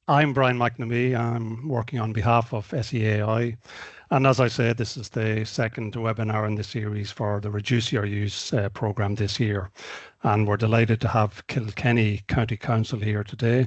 I'm Brian McNamee. I'm working on behalf of SEAI. And as I said, this is the second webinar in the series for the Reduce Your Use programme this year. And we're delighted to have Kilkenny County Council here today.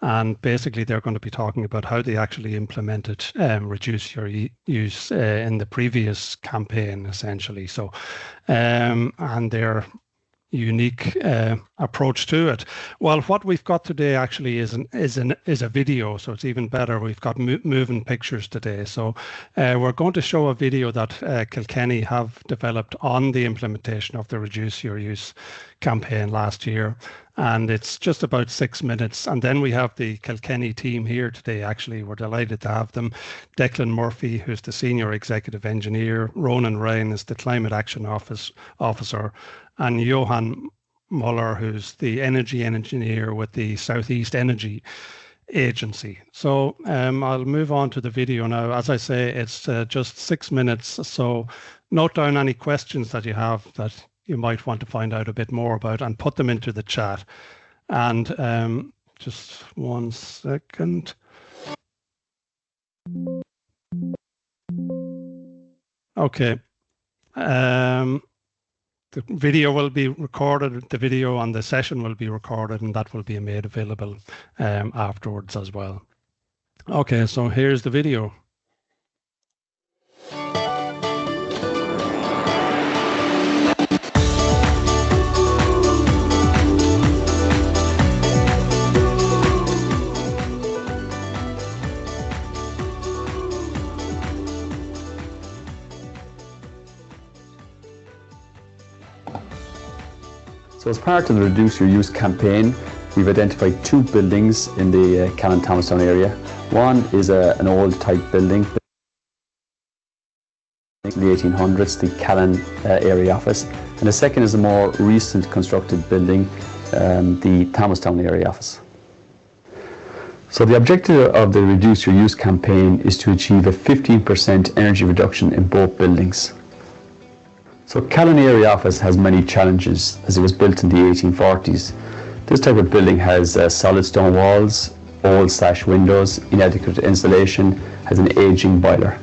And basically, they're going to be talking about how they actually implemented Reduce Your Use in the previous campaign, essentially. So, and their unique approach to it. Well, what we've got today actually is a video, so it's even better. We've got moving pictures today. So we're going to show a video that Kilkenny have developed on the implementation of the Reduce Your Use campaign last year. And it's just about 6 minutes. And then we have the Kilkenny team here today. Actually, we're delighted to have them. Declan Murphy, who's the Senior Executive Engineer. Ronan Ryan is the Climate Action Officer. And Johan Muller, who's the Energy Engineer with the Southeast Energy Agency. So I'll move on to the video now. As I say, it's just 6 minutes. So note down any questions that you have that you might want to find out a bit more about and put them into the chat. And just 1 second. Okay. The video will be recorded, the video on the session will be recorded, and that will be made available afterwards as well. Okay, so here's the video. So as part of the Reduce Your Use campaign, we've identified 2 buildings in the Callan-Thomastown area. One is an old type building, in the 1800s, the Callan area office, and the second is a more recent constructed building, the Thomastown area office. So the objective of the Reduce Your Use campaign is to achieve a 15% energy reduction in both buildings. So Callan area office has many challenges as it was built in the 1840s. This type of building has solid stone walls, old sash windows, inadequate insulation, has an ageing boiler.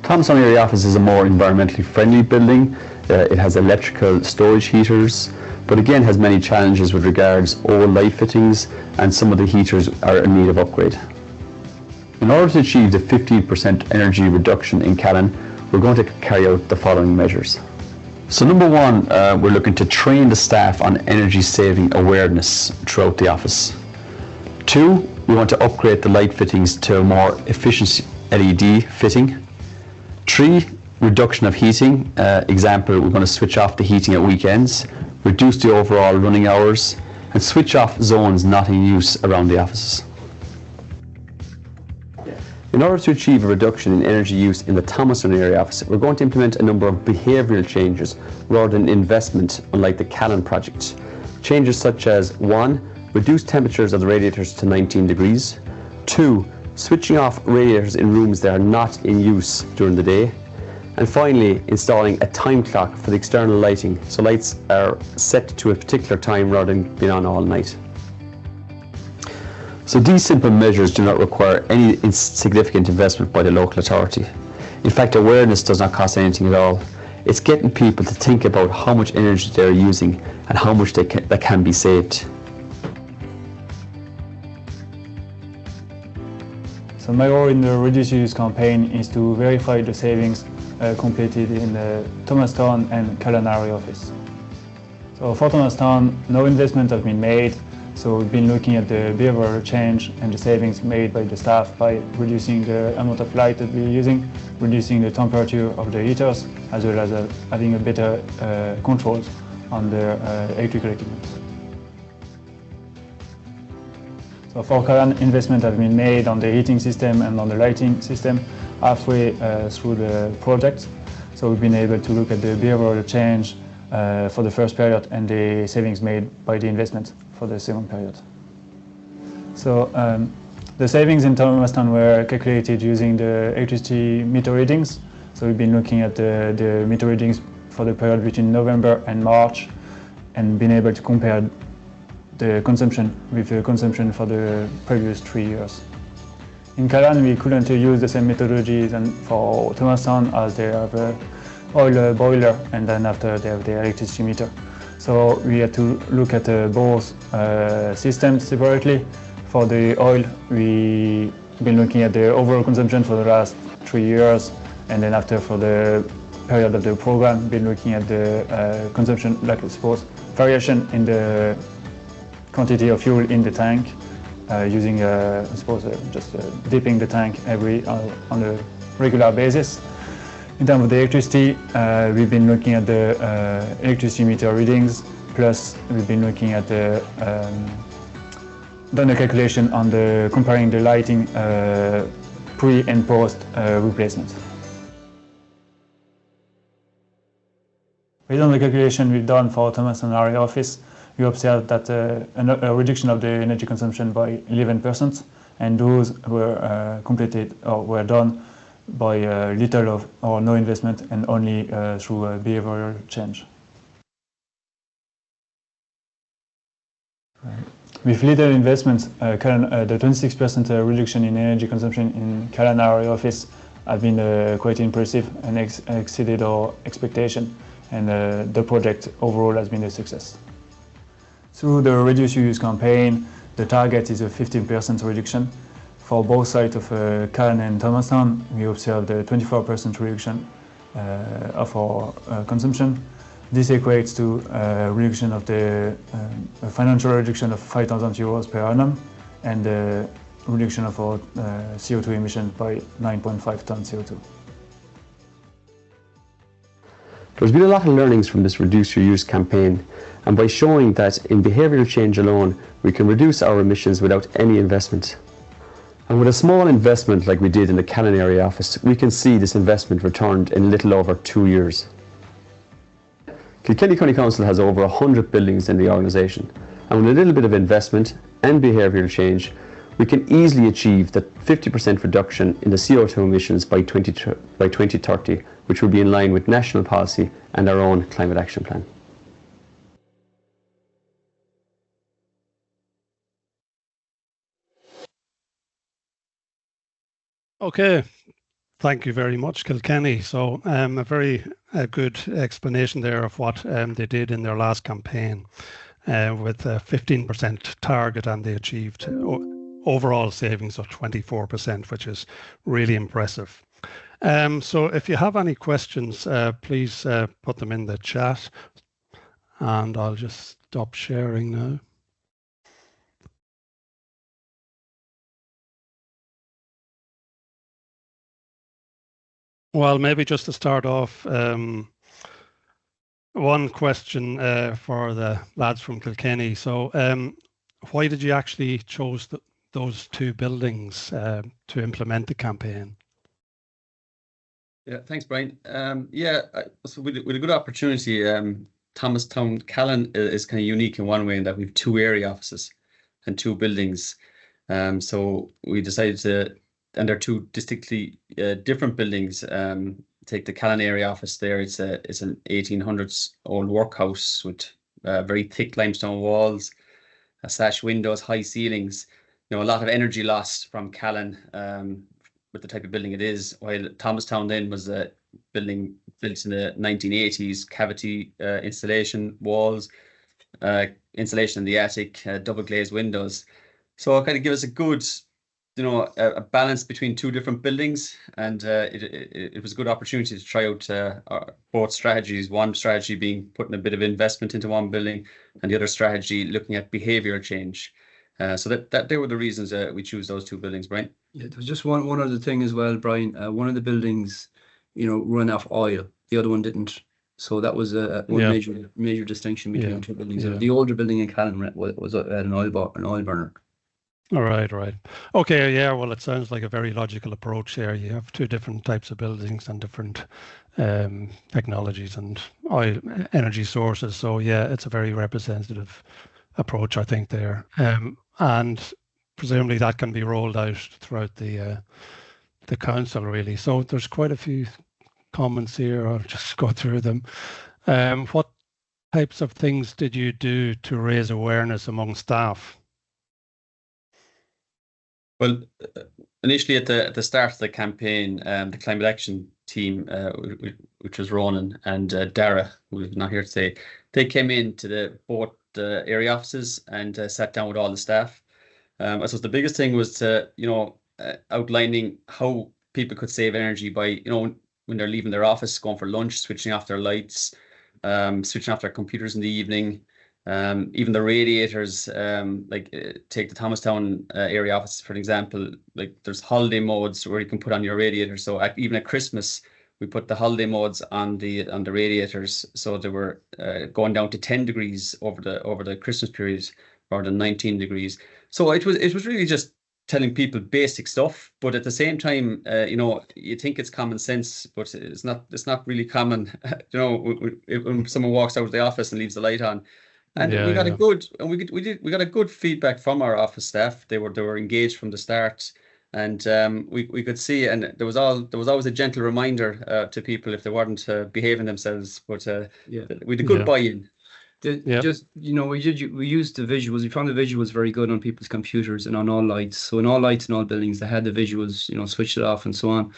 Thomastown area office is a more environmentally friendly building. It has electrical storage heaters, but again has many challenges with regards old light fittings, and some of the heaters are in need of upgrade. In order to achieve the 15% energy reduction in Callan, we're going to carry out the following measures. So number 1, we're looking to train the staff on energy saving awareness throughout the office. 2, we want to upgrade the light fittings to a more efficient LED fitting. 3, reduction of heating. Example, we're going to switch off the heating at weekends, reduce the overall running hours, and switch off zones not in use around the offices. In order to achieve a reduction in energy use in the Thomastown area office, we're going to implement a number of behavioural changes rather than investment, unlike the Callan project. Changes such as 1, reduce temperatures of the radiators to 19 degrees. 2, switching off radiators in rooms that are not in use during the day. And finally, installing a time clock for the external lighting, so lights are set to a particular time rather than being on all night. So these simple measures do not require any significant investment by the local authority. In fact, awareness does not cost anything at all. It's getting people to think about how much energy they're using and how much that can be saved. So my role in the Reduce Your Use campaign is to verify the savings completed in the Thomastown and Callan area office. So for Thomastown, no investment has been made. So we've been looking at the behavioral change and the savings made by the staff by reducing the amount of light that we're using, reducing the temperature of the heaters, as well as having a better controls on the electrical equipment. So for Callan, investment has been made on the heating system and on the lighting system halfway through the project. So we've been able to look at the behavioral change for the first period and the savings made by the investment for the second period. So the savings in Thomastown were calculated using the electricity meter readings. So we've been looking at the meter readings for the period between November and March and been able to compare the consumption with the consumption for the previous 3 years. In Callan, we couldn't use the same methodologies and for Thomastown as they have a oil boiler and then after they have the electricity meter. So we had to look at both systems separately. For the oil, we've been looking at the overall consumption for the last 3 years, and then after for the period of the program, been looking at the consumption, like I suppose, variation in the quantity of fuel in the tank, using, I suppose, just dipping the tank on a regular basis. In terms of the electricity, we've been looking at the electricity meter readings, plus we've been looking at the done a calculation on the comparing the lighting pre and post replacement. Based on the calculation we've done for Thomastown area office, we observed that a reduction of the energy consumption by 11%, and those were completed or were done by little or no investment and only through behavioral change. With little investment, the 26% reduction in energy consumption in Callan area office have been quite impressive and exceeded our expectation, and the project overall has been a success. Through the Reduce Your Use campaign, the target is a 15% reduction. For both sides of Callan and Thomastown, we observed a 24% reduction of our consumption. This equates to a reduction of a financial reduction of 5,000 euros per annum, and a reduction of our CO2 emissions by 9.5 tons CO2. There's been a lot of learnings from this Reduce Your Use campaign, and by showing that in behavioural change alone, we can reduce our emissions without any investment. And with a small investment like we did in the Callan area office, we can see this investment returned in little over 2 years. Kilkenny County Council has over 100 buildings in the organisation, and with a little bit of investment and behavioural change, we can easily achieve the 50% reduction in the CO2 emissions by 2030, which will be in line with national policy and our own climate action plan. Okay, thank you very much, Kilkenny. So a very good explanation there of what they did in their last campaign with a 15% target, and they achieved overall savings of 24%, which is really impressive. So if you have any questions, please put them in the chat, and I'll just stop sharing now. Well, maybe just to start off, one question for the lads from Kilkenny. So why did you actually choose those two buildings to implement the campaign? Yeah, thanks, Brian. So with a good opportunity, Thomastown Callan is kind of unique in one way in that we have two area offices and two buildings. So we decided to, and they're two distinctly different buildings. Take the Callan area office there. It's an 1800s old workhouse with very thick limestone walls, sash windows, high ceilings. A lot of energy loss from Callan with the type of building it is. While Thomastown then was a building built in the 1980s, cavity insulation walls, insulation in the attic, double glazed windows. So it kind of gives us a good, a balance between two different buildings, and it was a good opportunity to try out both strategies. One strategy being putting a bit of investment into one building, and the other strategy looking at behavioural change. So that they were the reasons we choose those two buildings, Brian. Yeah, there was just one other thing as well, Brian. One of the buildings, run off oil. The other one didn't. So that was one major distinction between two buildings. Yeah. The older building in Callan was an oil burner. All right. Okay, yeah, well, it sounds like a very logical approach there. You have two different types of buildings and different technologies and oil energy sources. So yeah, it's a very representative approach, I think, there. And presumably that can be rolled out throughout the council, really. So there's quite a few comments here. I'll just go through them. What types of things did you do to raise awareness among staff? Well, initially at the start of the campaign, the climate action team, which was Ronan and Dara, who's not here today, they came into both the area offices and sat down with all the staff. I suppose the biggest thing was to, outlining how people could save energy by, when they're leaving their office, going for lunch, switching off their lights, switching off their computers in the evening. Even the radiators, take the Thomastown area office for example. Like there's holiday modes where you can put on your radiator. So even at Christmas, we put the holiday modes on the radiators, so they were going down to 10 degrees over the Christmas period rather than 19 degrees. So it was really just telling people basic stuff, but at the same time, you think it's common sense, but it's not really common. When someone walks out of the office and leaves the light on. And we got a good feedback from our office staff. They were engaged from the start, and we could see, and there was always a gentle reminder to people if they weren't behaving themselves. But we had a good buy-in. We used the visuals. We found the visuals very good on people's computers and on all lights. So in all lights and all buildings, they had the visuals, switched it off and so on.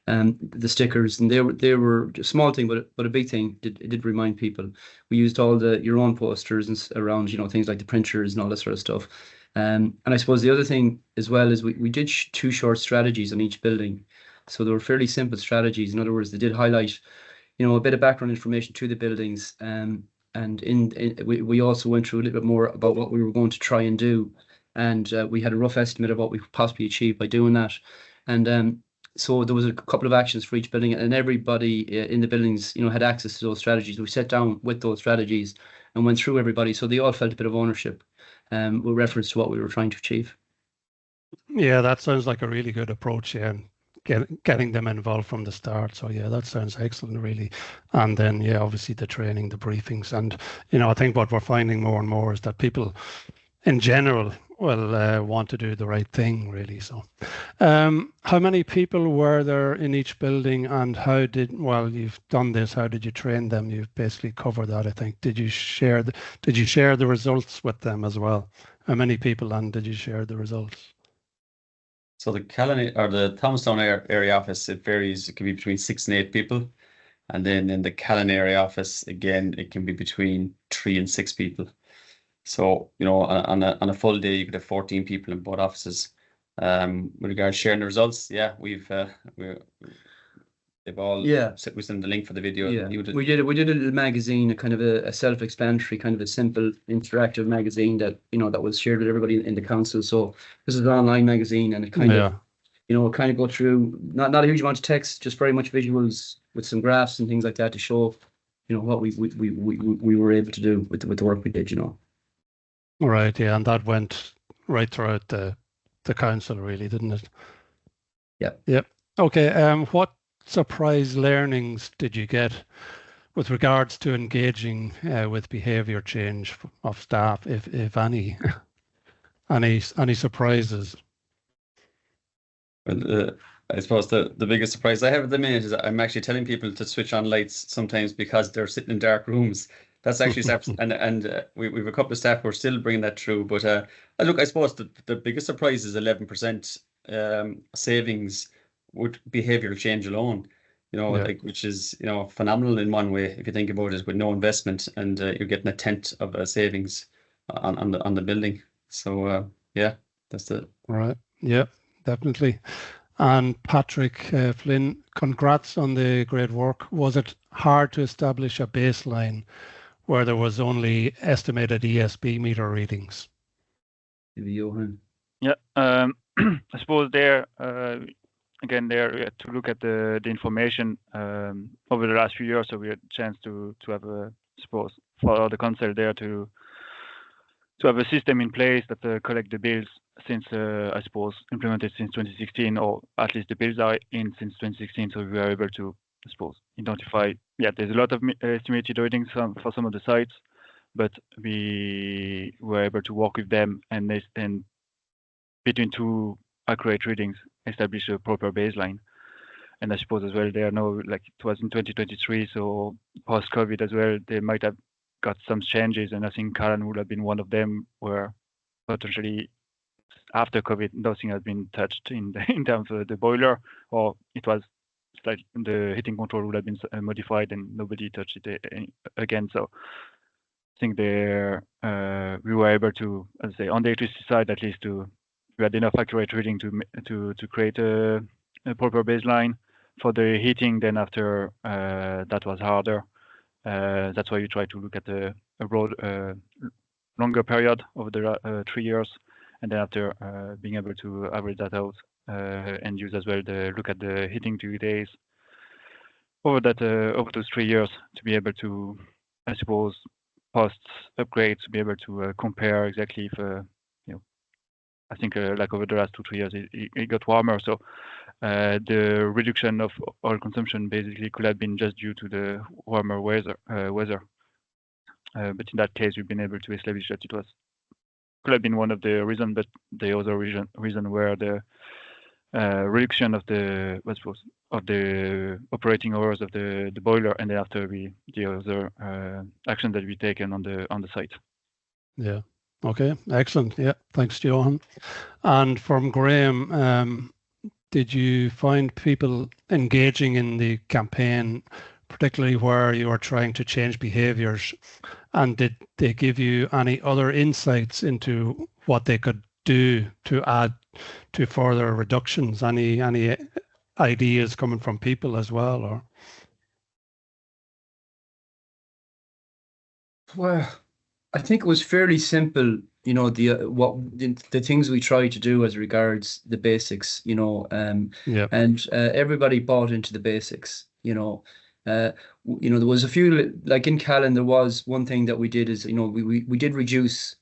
The stickers, and they were a small thing, but a big thing. It did remind people. We used all your own posters and around, things like the printers and all that sort of stuff. And I suppose the other thing as well is we did 2 short strategies on each building, so they were fairly simple strategies. In other words, they did highlight, a bit of background information to the buildings, and we also went through a little bit more about what we were going to try and do, and we had a rough estimate of what we could possibly achieve by doing that, and so there was a couple of actions for each building, and everybody in the buildings, had access to those strategies. We sat down with those strategies and went through everybody, so they all felt a bit of ownership with reference to what we were trying to achieve. Yeah, that sounds like a really good approach, and getting them involved from the start. So yeah, that sounds excellent, really. And then obviously the training, the briefings, and I think what we're finding more and more is that people in general will want to do the right thing, really. So how many people were there in each building, and you've done this, how did you train them? You've basically covered that, I think. Did you share the results with them as well? How many people, and did you share the results? So the Thomastown area office, it varies. It can be between 6 and 8 people. And then in the Callan area office, again, it can be between 3 and 6 people. So, on a full day, you could have 14 people in both offices. With regards to sharing the results, they've all we sent the link for the video. Yeah, we did a little magazine, a kind of a self-explanatory, kind of a simple interactive magazine that that was shared with everybody in the council. So this is an online magazine, and it kind of kind of go through not a huge amount of text, just very much visuals with some graphs and things like that to show what we were able to do with the work we did. Right, yeah, and that went right throughout the council, really, didn't it? Yeah. Yep. Okay. What surprise learnings did you get with regards to engaging with behaviour change of staff, if any? Any surprises? Well, I suppose the biggest surprise I have at the minute is I'm actually telling people to switch on lights sometimes because they're sitting in dark rooms. That's actually and we've a couple of staff who are still bringing that through. But look, I suppose the biggest surprise is 11% savings with behavioural change alone. Which is phenomenal in one way if you think about it, with no investment, and you're getting a tenth of a savings on the building. So that's it. Right. Yeah, definitely. And Patrick Flynn, congrats on the great work. Was it hard to establish a baseline where there was only estimated ESB meter readings? Maybe Johan. Yeah, I suppose there again we had to look at the information over the last few years, so we had a chance to have suppose for the council there to have a system in place that collect the bills since I suppose implemented since 2016, or at least the bills are in since 2016. So we were able to, I suppose, identify. Yeah, there's a lot of estimated readings for some of the sites, but we were able to work with them and between 2 accurate readings establish a proper baseline. And I suppose as well, they are now, like it was in 2023, so post-COVID as well, they might have got some changes, and I think Callan would have been one of them, where potentially after COVID, nothing has been touched in terms of the boiler, or it was like the heating control would have been modified and nobody touched it again. So I think there we were able to, as I say, on the electricity side at least, we had enough accurate reading to create a proper baseline. For the heating, then after that was harder. That's why you try to look at a broad, longer period over the 3 years, and then after being able to average that out and use as well look at the heating degree days over those 3 years to be able to, I suppose, post upgrades, to be able to compare exactly if I think like over the last 2-3 years it got warmer, so the reduction of oil consumption basically could have been just due to the warmer weather. But in that case, we've been able to establish that it could have been one of the reasons, but the other reason were the reduction of the operating hours of the boiler, and then after the other action that we taken on the site. Yeah. Okay. Excellent. Yeah. Thanks, Johan. And from Graham, did you find people engaging in the campaign, particularly where you are trying to change behaviours? And did they give you any other insights into what they could do to add to further reductions? Any ideas coming from people as well, or? Well, I think it was fairly simple. The things we tried to do as regards the basics, and everybody bought into the basics. There was a few, like in Callan, there was one thing that we did is, we did reduce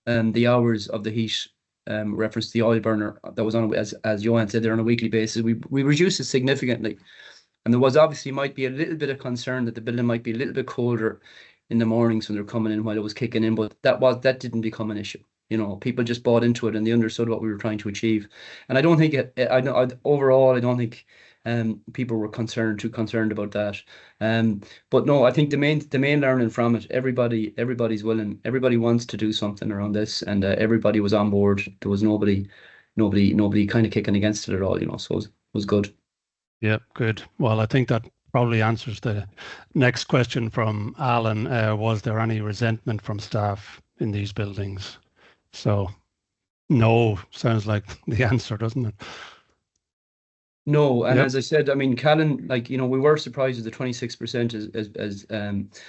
the hours of the heat, reference to the oil burner that was on, as Johan said, they're on a weekly basis. We reduced it significantly, and there was obviously might be a little bit of concern that the building might be a little bit colder in the mornings when they're coming in while it was kicking in, but that didn't become an issue. People just bought into it and they understood what we were trying to achieve. And I don't think overall, I don't think people were too concerned about that. But no, I think the main learning from it, everybody's willing, everybody wants to do something around this, and everybody was on board. There was nobody kind of kicking against it at all, so it was good. Yeah, good. Well, I think that probably answers the next question from Alan. Was there any resentment from staff in these buildings? So no, sounds like the answer, doesn't it? No, and as I said, I mean, Callan, we were surprised at the 26% as